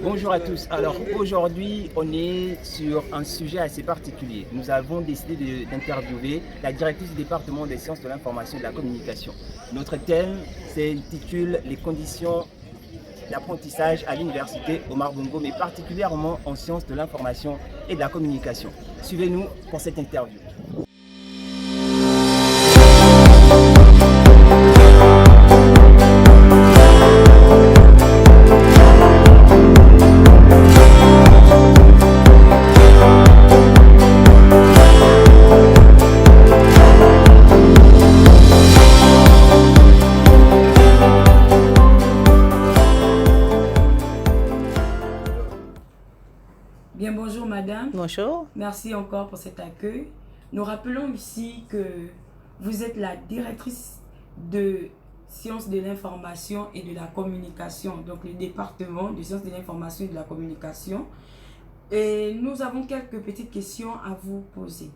Bonjour à tous. Alors aujourd'hui, on est sur un sujet assez particulier. Nous avons décidé d'interviewer la directrice du département des sciences de l'information et de la communication. Notre thème s'intitule les conditions d'apprentissage à l'université Omar Bongo, mais particulièrement en sciences de l'information et de la communication. Suivez-nous pour cette interview. Bien, bonjour madame. Bonjour. Merci encore pour cet accueil. Nous rappelons ici que vous êtes la directrice de sciences de l'information et de la communication, donc le département de sciences de l'information et de la communication. Et nous avons quelques petites questions à vous poser.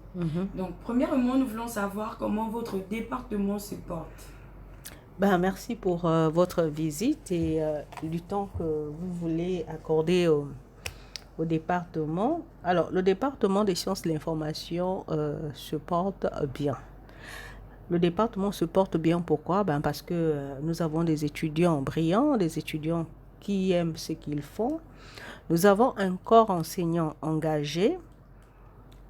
Donc, premièrement, nous voulons savoir comment votre département se porte. Merci pour votre visite et du temps que vous voulez accorder au département. Alors, le département des sciences de l'information se porte bien. Le département se porte bien, pourquoi? Parce que nous avons des étudiants brillants, des étudiants qui aiment ce qu'ils font. Nous avons un corps enseignant engagé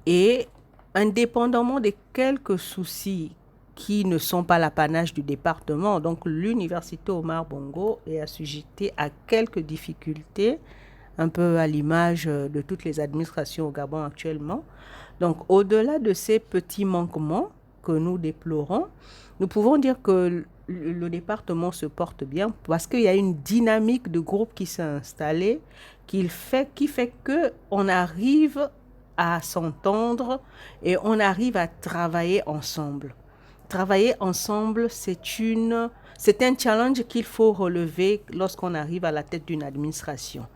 et indépendamment de quelques soucis qui ne sont pas l'apanage du département, donc l'université Omar Bongo est assujettée à quelques difficultés, un peu à l'image de toutes les administrations au Gabon actuellement. Donc, au-delà de ces petits manquements que nous déplorons, nous pouvons dire que le département se porte bien parce qu'il y a une dynamique de groupe qui s'est installée, qui fait qu'on arrive à s'entendre et on arrive à travailler ensemble. Travailler ensemble, c'est un challenge qu'il faut relever lorsqu'on arrive à la tête d'une administration.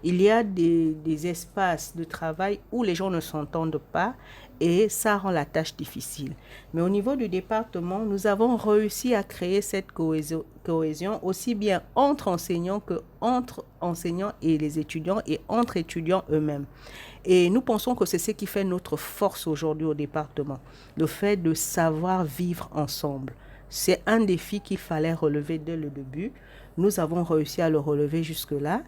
Il y a des espaces de travail où les gens ne s'entendent pas et ça rend la tâche difficile. Mais au niveau du département, nous avons réussi à créer cette cohésion aussi bien entre enseignants qu'entre enseignants et les étudiants et entre étudiants eux-mêmes. Et nous pensons que c'est ce qui fait notre force aujourd'hui au département, le fait de savoir vivre ensemble. C'est un défi qu'il fallait relever dès le début. Nous avons réussi à le relever jusque-là.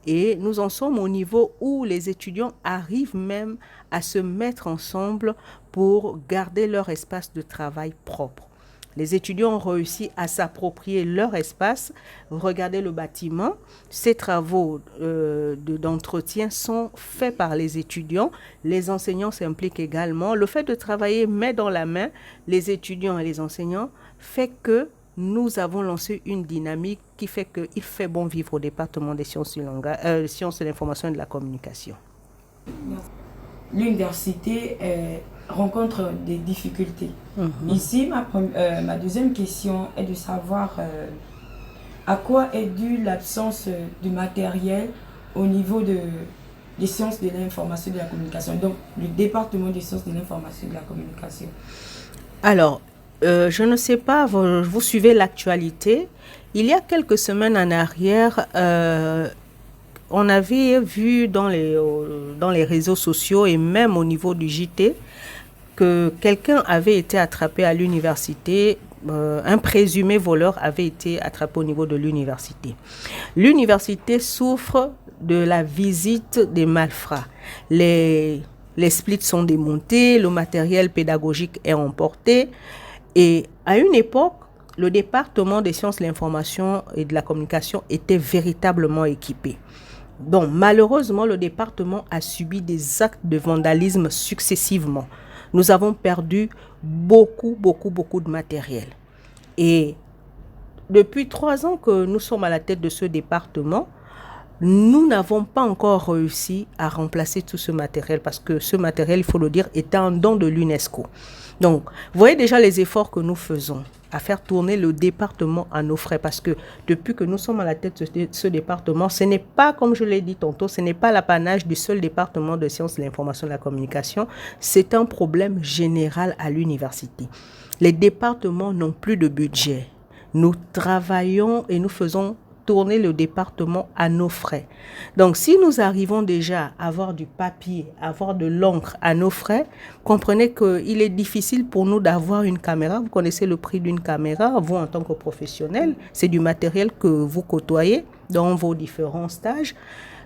Et nous en sommes au niveau où les étudiants arrivent même à se mettre ensemble pour garder leur espace de travail propre. Les étudiants ont réussi à s'approprier leur espace. Regardez le bâtiment. Ces travaux d'entretien sont faits par les étudiants. Les enseignants s'impliquent également. Le fait de travailler main dans la main, les étudiants et les enseignants, fait que nous avons lancé une dynamique qui fait qu'il fait bon vivre au département des sciences de l'information et de la communication. L'université rencontre des difficultés. Ici, ma deuxième question est de savoir à quoi est due l'absence de matériel au niveau des sciences de l'information et de la communication, donc le département des sciences de l'information et de la communication. Alors, je ne sais pas, vous suivez l'actualité. Il y a quelques semaines en arrière, on avait vu dans les réseaux sociaux et même au niveau du JT que quelqu'un avait été attrapé à l'université, un présumé voleur avait été attrapé au niveau de l'université. L'université souffre de la visite des malfrats. Les splits sont démontés, le matériel pédagogique est emporté. Et à une époque, le département des sciences de l'information et de la communication était véritablement équipé. Donc, malheureusement, le département a subi des actes de vandalisme successivement. Nous avons perdu beaucoup de matériel. Et depuis 3 ans que nous sommes à la tête de ce département, nous n'avons pas encore réussi à remplacer tout ce matériel parce que ce matériel, il faut le dire, est un don de l'UNESCO. Donc, vous voyez déjà les efforts que nous faisons à faire tourner le département à nos frais parce que depuis que nous sommes à la tête de ce département, ce n'est pas, comme je l'ai dit tantôt, ce n'est pas l'apanage du seul département de sciences de l'information et de la communication, c'est un problème général à l'université. Les départements n'ont plus de budget. Nous travaillons et nous faisons tourner le département à nos frais. Donc, si nous arrivons déjà à avoir du papier, à avoir de l'encre à nos frais, comprenez qu'il est difficile pour nous d'avoir une caméra. Vous connaissez le prix d'une caméra, vous en tant que professionnel, c'est du matériel que vous côtoyez dans vos différents stages.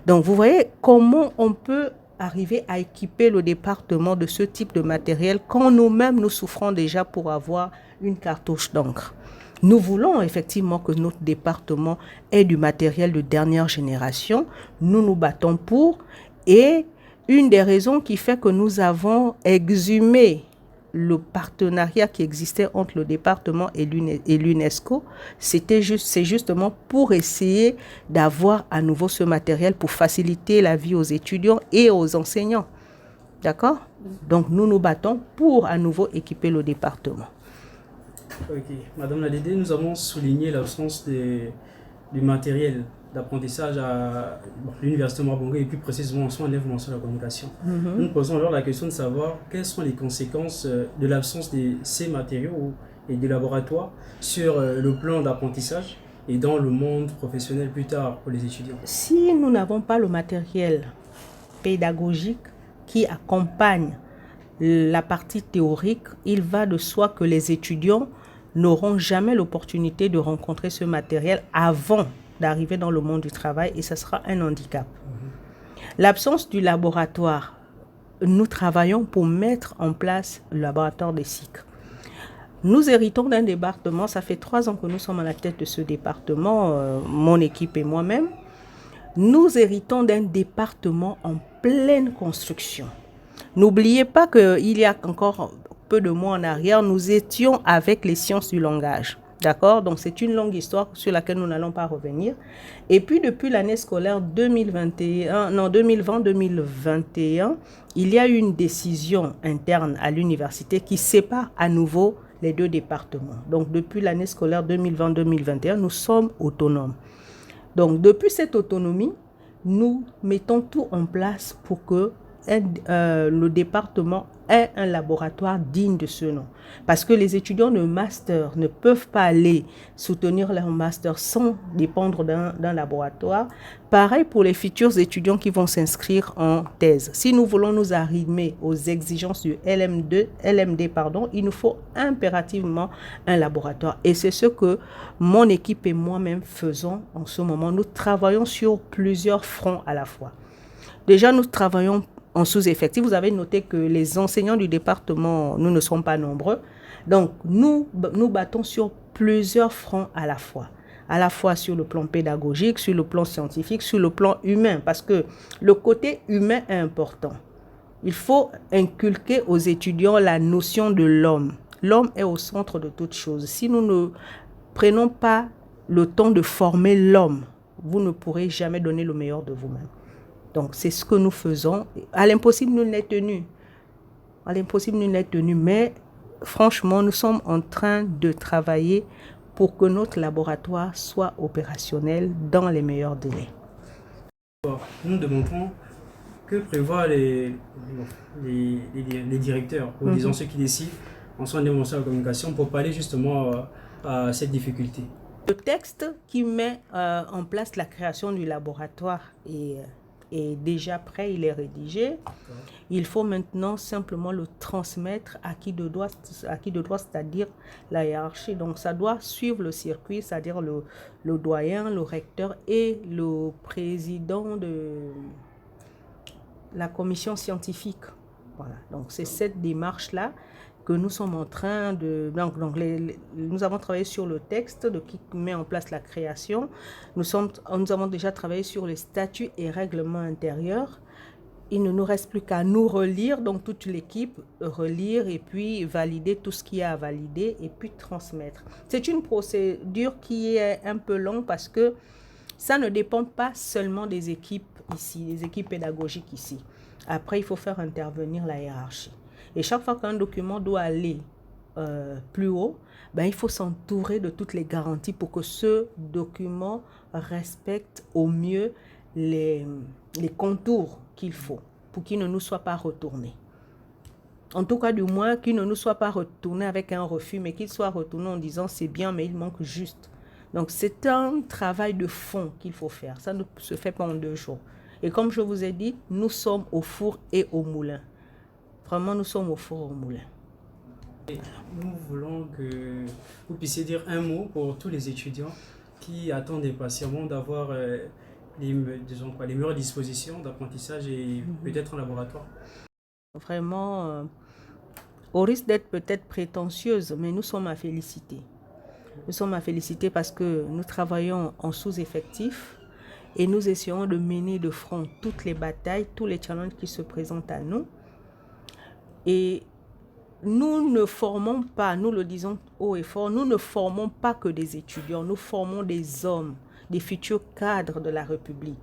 Donc, vous voyez comment on peut arriver à équiper le département de ce type de matériel quand nous-mêmes nous souffrons déjà pour avoir une cartouche d'encre. Nous voulons effectivement que notre département ait du matériel de dernière génération. Nous nous battons pour. Et une des raisons qui fait que nous avons exhumé le partenariat qui existait entre le département et l'UNESCO, c'est justement pour essayer d'avoir à nouveau ce matériel pour faciliter la vie aux étudiants et aux enseignants. D'accord? Donc nous nous battons pour à nouveau équiper le département. Ok. Madame la DD, nous avons souligné l'absence du matériel d'apprentissage à l'université Mabongo et plus précisément en soins de l'information et de la communication. Nous posons alors la question de savoir quelles sont les conséquences de l'absence de ces matériaux et des laboratoires sur le plan d'apprentissage et dans le monde professionnel plus tard pour les étudiants. Si nous n'avons pas le matériel pédagogique qui accompagne la partie théorique, il va de soi que les étudiants n'auront jamais l'opportunité de rencontrer ce matériel avant d'arriver dans le monde du travail et ce sera un handicap. L'absence du laboratoire, nous travaillons pour mettre en place le laboratoire des SIC. Nous héritons d'un département, ça fait 3 ans que nous sommes à la tête de ce département, mon équipe et moi-même. Nous héritons d'un département en pleine construction. N'oubliez pas qu'il y a encore peu de mois en arrière, nous étions avec les sciences du langage. D'accord? Donc, c'est une longue histoire sur laquelle nous n'allons pas revenir. Et puis, depuis l'année scolaire 2020-2021, il y a eu une décision interne à l'université qui sépare à nouveau les 2 départements. Donc, depuis l'année scolaire 2020-2021, nous sommes autonomes. Donc, depuis cette autonomie, nous mettons tout en place pour que le département ait un laboratoire digne de ce nom. Parce que les étudiants de master ne peuvent pas aller soutenir leur master sans dépendre d'un laboratoire. Pareil pour les futurs étudiants qui vont s'inscrire en thèse. Si nous voulons nous arrimer aux exigences du LMD, il nous faut impérativement un laboratoire. Et c'est ce que mon équipe et moi-même faisons en ce moment. Nous travaillons sur plusieurs fronts à la fois. Déjà, nous travaillons en sous-effectif. Vous avez noté que les enseignants du département, nous ne sommes pas nombreux. Donc, nous battons sur plusieurs fronts à la fois sur le plan pédagogique, sur le plan scientifique, sur le plan humain, parce que le côté humain est important. Il faut inculquer aux étudiants la notion de l'homme. L'homme est au centre de toute chose. Si nous ne prenons pas le temps de former l'homme, vous ne pourrez jamais donner le meilleur de vous-même. Donc, c'est ce que nous faisons. À l'impossible, nul n'est tenu. Mais franchement, nous sommes en train de travailler pour que notre laboratoire soit opérationnel dans les meilleurs délais. Nous demandons que prévoient les directeurs ou disons ceux qui décident en soins de l'information et de la communication pour pallier justement à cette difficulté. Le texte qui met en place la création du laboratoire est déjà prêt, il est rédigé. Il faut maintenant simplement le transmettre à qui de droit, c'est-à-dire la hiérarchie. Donc ça doit suivre le circuit, c'est-à-dire le doyen, le recteur et le président de la commission scientifique. Voilà. Donc c'est cette démarche-là que nous sommes en train de... nous avons travaillé sur le texte qui met en place la création. Nous avons déjà travaillé sur les statuts et règlements intérieurs. Il ne nous reste plus qu'à nous relire, donc toute l'équipe relire et puis valider tout ce qu'il y a à valider et puis transmettre. C'est une procédure qui est un peu longue parce que ça ne dépend pas seulement des équipes ici, des équipes pédagogiques ici. Après, il faut faire intervenir la hiérarchie. Et chaque fois qu'un document doit aller plus haut, il faut s'entourer de toutes les garanties pour que ce document respecte au mieux les contours qu'il faut pour qu'il ne nous soit pas retourné. En tout cas, du moins, qu'il ne nous soit pas retourné avec un refus, mais qu'il soit retourné en disant c'est bien, mais il manque juste Donc, c'est un travail de fond qu'il faut faire. Ça ne se fait pas en 2 jours. Et comme je vous ai dit, nous sommes au four et au moulin. Vraiment, nous sommes au four et au moulin. Nous voulons que vous puissiez dire un mot pour tous les étudiants qui attendent impatiemment d'avoir les meilleures dispositions d'apprentissage et peut-être en laboratoire. Vraiment, au risque d'être peut-être prétentieuse, mais nous sommes à féliciter. Nous sommes à féliciter parce que nous travaillons en sous-effectif et nous essayons de mener de front toutes les batailles, tous les challenges qui se présentent à nous. Et nous ne formons pas, nous le disons haut et fort, nous ne formons pas que des étudiants, nous formons des hommes, des futurs cadres de la République.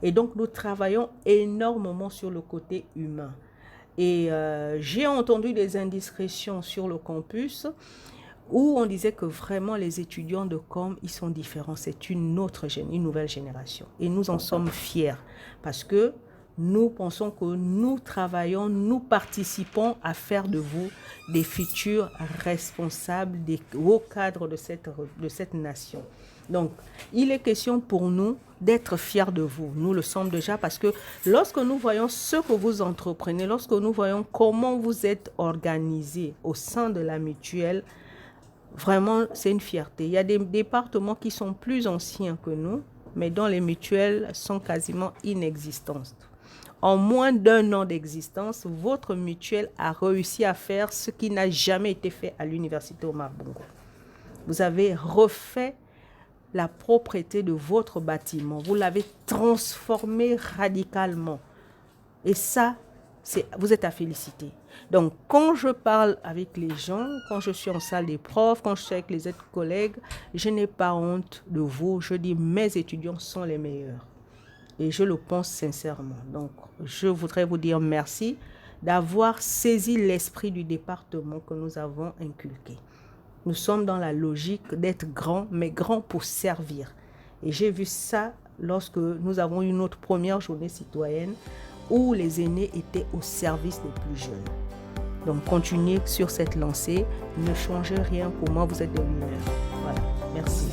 Et donc, nous travaillons énormément sur le côté humain. Et j'ai entendu des indiscrétions sur le campus où on disait que vraiment les étudiants de com, ils sont différents. C'est une nouvelle génération. Et nous en sommes fiers parce que nous pensons que nous travaillons, nous participons à faire de vous des futurs responsables, des hauts cadres de cette nation. Donc, il est question pour nous d'être fiers de vous. Nous le sommes déjà parce que lorsque nous voyons ce que vous entreprenez, lorsque nous voyons comment vous êtes organisés au sein de la mutuelle, vraiment, c'est une fierté. Il y a des départements qui sont plus anciens que nous, mais dont les mutuelles sont quasiment inexistantes. En moins d'1 an d'existence, votre mutuelle a réussi à faire ce qui n'a jamais été fait à l'université Omar Bongo. Vous avez refait la propreté de votre bâtiment. Vous l'avez transformé radicalement. Et ça, vous êtes à féliciter. Donc, quand je parle avec les gens, quand je suis en salle des profs, quand je suis avec les autres collègues, je n'ai pas honte de vous. Je dis, mes étudiants sont les meilleurs. Et je le pense sincèrement. Donc, je voudrais vous dire merci d'avoir saisi l'esprit du département que nous avons inculqué. Nous sommes dans la logique d'être grands, mais grands pour servir. Et j'ai vu ça lorsque nous avons eu notre première journée citoyenne où les aînés étaient au service des plus jeunes. Donc, continuez sur cette lancée. Ne changez rien pour moi, vous êtes des lumières. Voilà, merci.